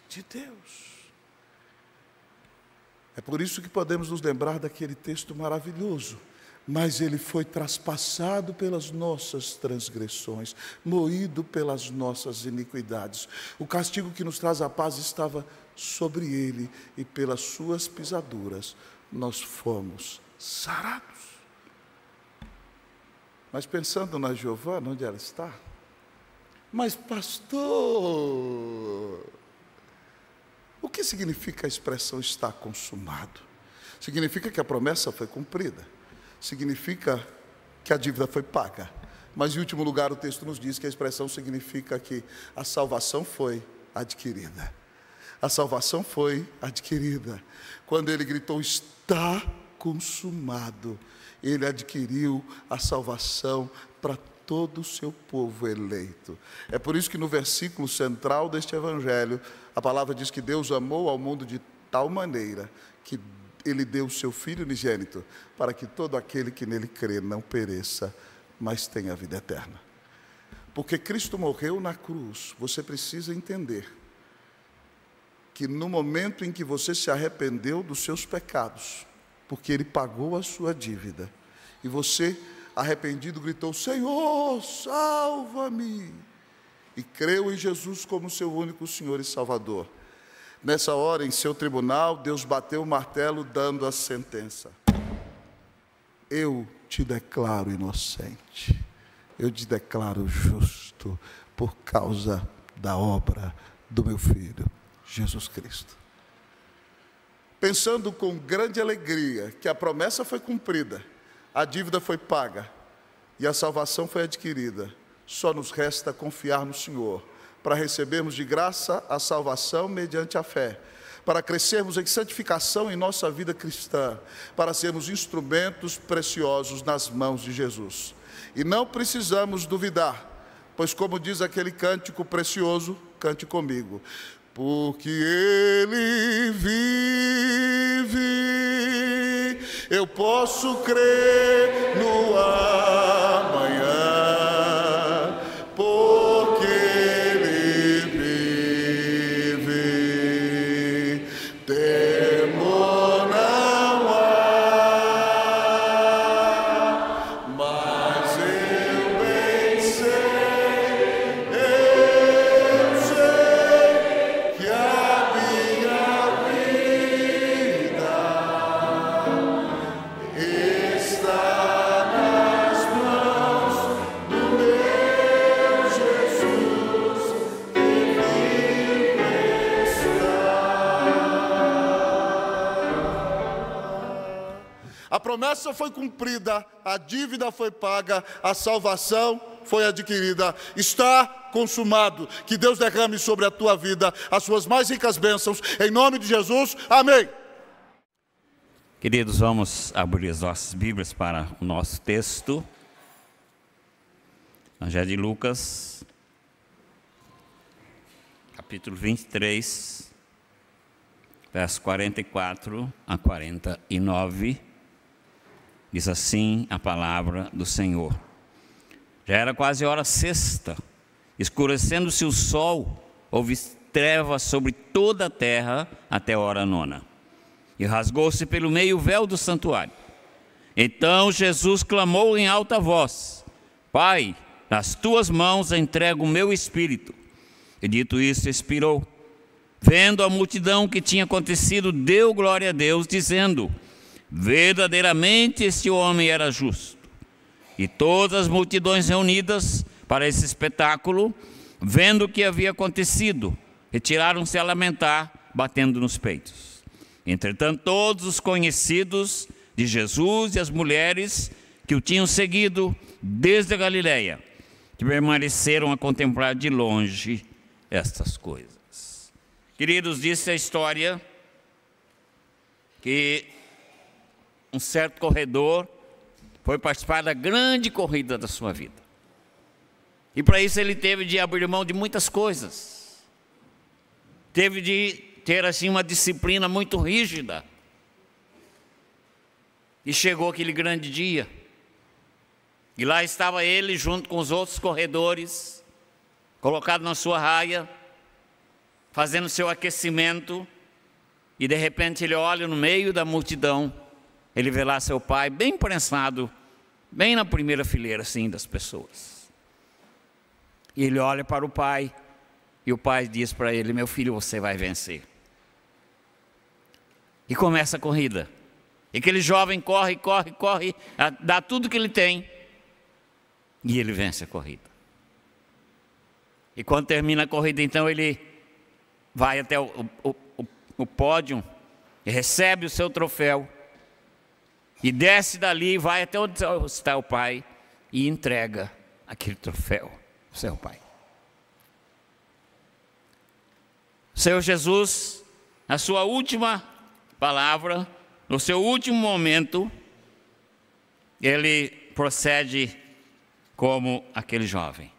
de Deus. É por isso que podemos nos lembrar daquele texto maravilhoso. Mas ele foi traspassado pelas nossas transgressões, moído pelas nossas iniquidades. O castigo que nos traz a paz estava sobre ele, e pelas suas pisaduras nós fomos sarados. Mas pensando na Giovana, onde ela está? Mas pastor, o que significa a expressão está consumado? Significa que a promessa foi cumprida. Significa que a dívida foi paga. Mas, em último lugar, o texto nos diz que a expressão significa que a salvação foi adquirida. A salvação foi adquirida. Quando ele gritou, está consumado, ele adquiriu a salvação para todo o seu povo eleito. É por isso que no versículo central deste evangelho, a palavra diz que Deus amou ao mundo de tal maneira que ele deu o seu Filho unigênito, para que todo aquele que nele crê não pereça, mas tenha a vida eterna. Porque Cristo morreu na cruz, você precisa entender que no momento em que você se arrependeu dos seus pecados, porque Ele pagou a sua dívida, e você, arrependido, gritou, Senhor, salva-me, e creu em Jesus como seu único Senhor e Salvador. Nessa hora, em seu tribunal, Deus bateu o martelo dando a sentença. Eu te declaro inocente, eu te declaro justo, por causa da obra do meu Filho, Jesus Cristo. Pensando com grande alegria que a promessa foi cumprida, a dívida foi paga e a salvação foi adquirida, só nos resta confiar no Senhor, para recebermos de graça a salvação mediante a fé, para crescermos em santificação em nossa vida cristã, para sermos instrumentos preciosos nas mãos de Jesus. E não precisamos duvidar, pois como diz aquele cântico precioso, cante comigo, porque Ele vive, eu posso crer no amanhã, porque Ele vive, temor não há, mas eu bem sei, que a minha vida está nas mãos do meu Jesus, que vive está. A promessa foi cumprida, a dívida foi paga, a salvação foi adquirida, está consumado. Que Deus derrame sobre a tua vida as suas mais ricas bênçãos, em nome de Jesus, amém. Queridos, vamos abrir as nossas Bíblias para o nosso texto. Evangelho de Lucas, capítulo 23, verso 44 a 49. Diz assim a palavra do Senhor. Já era quase hora sexta, escurecendo-se o sol, houve trevas sobre toda a terra até a hora nona. E rasgou-se pelo meio o véu do santuário. Então Jesus clamou em alta voz, Pai, nas tuas mãos entrego o meu espírito. E dito isso, expirou. Vendo a multidão que tinha acontecido, deu glória a Deus, dizendo, verdadeiramente este homem era justo. E todas as multidões reunidas para esse espetáculo, vendo o que havia acontecido, retiraram-se a lamentar, batendo nos peitos. Entretanto, todos os conhecidos de Jesus e as mulheres que o tinham seguido desde a Galileia, que permaneceram a contemplar de longe estas coisas. Queridos, disse a história que um certo corredor foi participar da grande corrida da sua vida. E para isso ele teve de abrir mão de muitas coisas. Teve de ter assim uma disciplina muito rígida. E chegou aquele grande dia. E lá estava ele junto com os outros corredores, colocado na sua raia, fazendo seu aquecimento. E de repente ele olha no meio da multidão, ele vê lá seu pai bem prensado, bem na primeira fileira assim das pessoas. E ele olha para o pai, e o pai diz para ele: meu filho, você vai vencer. E começa a corrida. E aquele jovem corre, dá tudo que ele tem, e ele vence a corrida. E quando termina a corrida, então ele vai até o pódio, e recebe o seu troféu, e desce dali, vai até onde está o pai, e entrega aquele troféu ao seu pai. O Senhor Jesus, na sua última palavra, no seu último momento, ele procede como aquele jovem.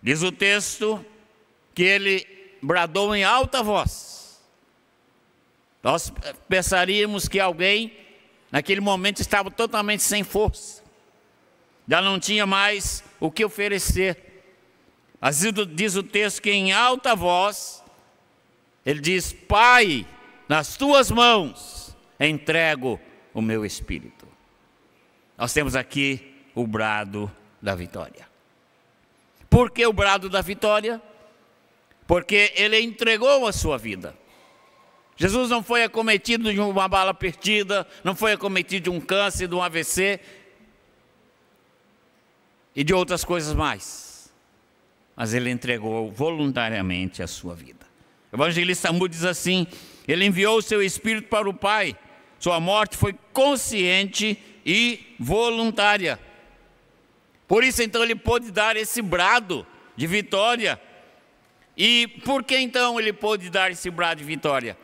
Diz o texto que ele bradou em alta voz. Nós pensaríamos que alguém, naquele momento, estava totalmente sem força, já não tinha mais o que oferecer. Mas diz o texto que em alta voz, ele diz: Pai, nas tuas mãos entrego o meu espírito. Nós temos aqui o brado da vitória. Por que o brado da vitória? Porque ele entregou a sua vida. Jesus não foi acometido de uma bala perdida, não foi acometido de um câncer, de um AVC e de outras coisas mais. Mas ele entregou voluntariamente a sua vida. O evangelista Moody diz assim: ele enviou o seu espírito para o Pai. Sua morte foi consciente e voluntária. Por isso então ele pôde dar esse brado de vitória. E por que então ele pôde dar esse brado de vitória?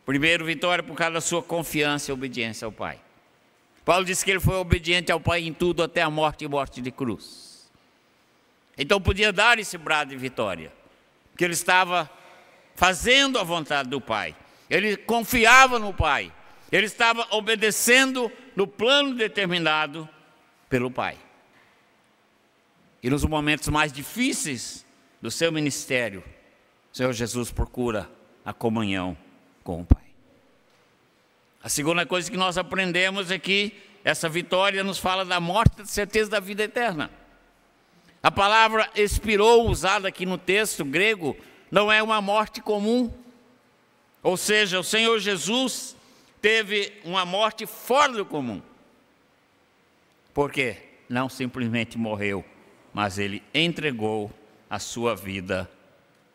Primeiro, vitória por causa da sua confiança e obediência ao Pai. Paulo disse que ele foi obediente ao Pai em tudo, até a morte e morte de cruz. Então podia dar esse brado de vitória, porque ele estava fazendo a vontade do Pai. Ele confiava no Pai. Ele estava obedecendo no plano determinado pelo Pai. E nos momentos mais difíceis do seu ministério, o Senhor Jesus procura a comunhão com o Pai. A segunda coisa que nós aprendemos é que essa vitória nos fala da morte, da certeza da vida eterna. A palavra expirou, usada aqui no texto grego, não é uma morte comum. Ou seja, o Senhor Jesus teve uma morte fora do comum. Por quê? Não simplesmente morreu, mas ele entregou a sua vida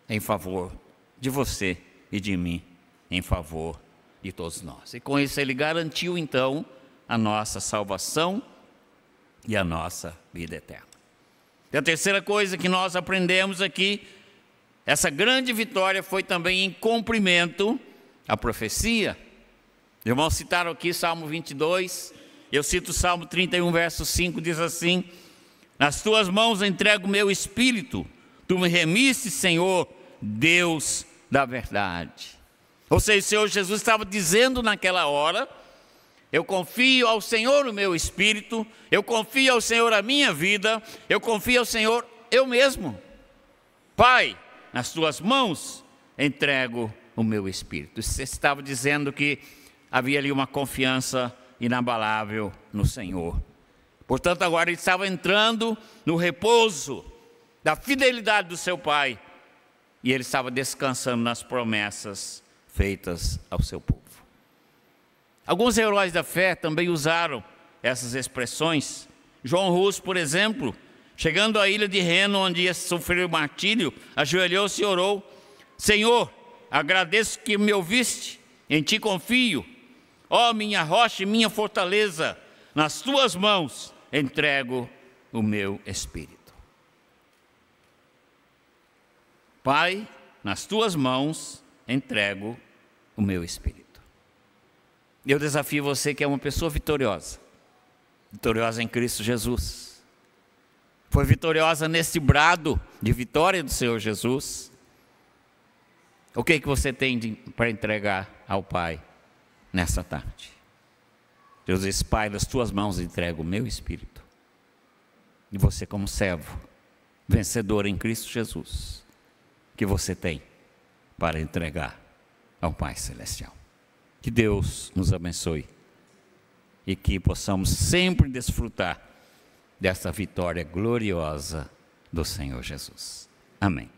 em favor de você e de mim, em favor de todos nós. E com isso ele garantiu então a nossa salvação e a nossa vida eterna. E a terceira coisa que nós aprendemos aqui, essa grande vitória foi também em cumprimento à profecia. Os irmãos citaram aqui Salmo 22, eu cito Salmo 31, verso 5, diz assim: nas tuas mãos entrego o meu espírito, tu me remiste, Senhor, Deus da verdade. Ou seja, o Senhor Jesus estava dizendo naquela hora: eu confio ao Senhor o meu espírito, eu confio ao Senhor a minha vida, eu confio ao Senhor eu mesmo. Pai, nas tuas mãos entrego o meu espírito. Você estava dizendo que havia ali uma confiança inabalável no Senhor. Portanto, agora ele estava entrando no repouso da fidelidade do seu Pai, e ele estava descansando nas promessas feitas ao seu povo. Alguns heróis da fé também usaram essas expressões. João Rus, por exemplo, chegando à ilha de Reno, onde ia sofrer o martírio, ajoelhou-se e orou: Senhor, agradeço que me ouviste, em ti confio, ó minha rocha e minha fortaleza, nas tuas mãos entrego o meu espírito. Pai, nas tuas mãos entrego o meu espírito. Eu desafio você que é uma pessoa vitoriosa, vitoriosa em Cristo Jesus, foi vitoriosa nesse brado de vitória do Senhor Jesus. O que você tem para entregar ao Pai nessa tarde? Deus diz: Pai, nas tuas mãos entrego o meu espírito. E você como servo, vencedor em Cristo Jesus, que você tem para entregar ao Pai Celestial. Que Deus nos abençoe e que possamos sempre desfrutar dessa vitória gloriosa do Senhor Jesus. Amém.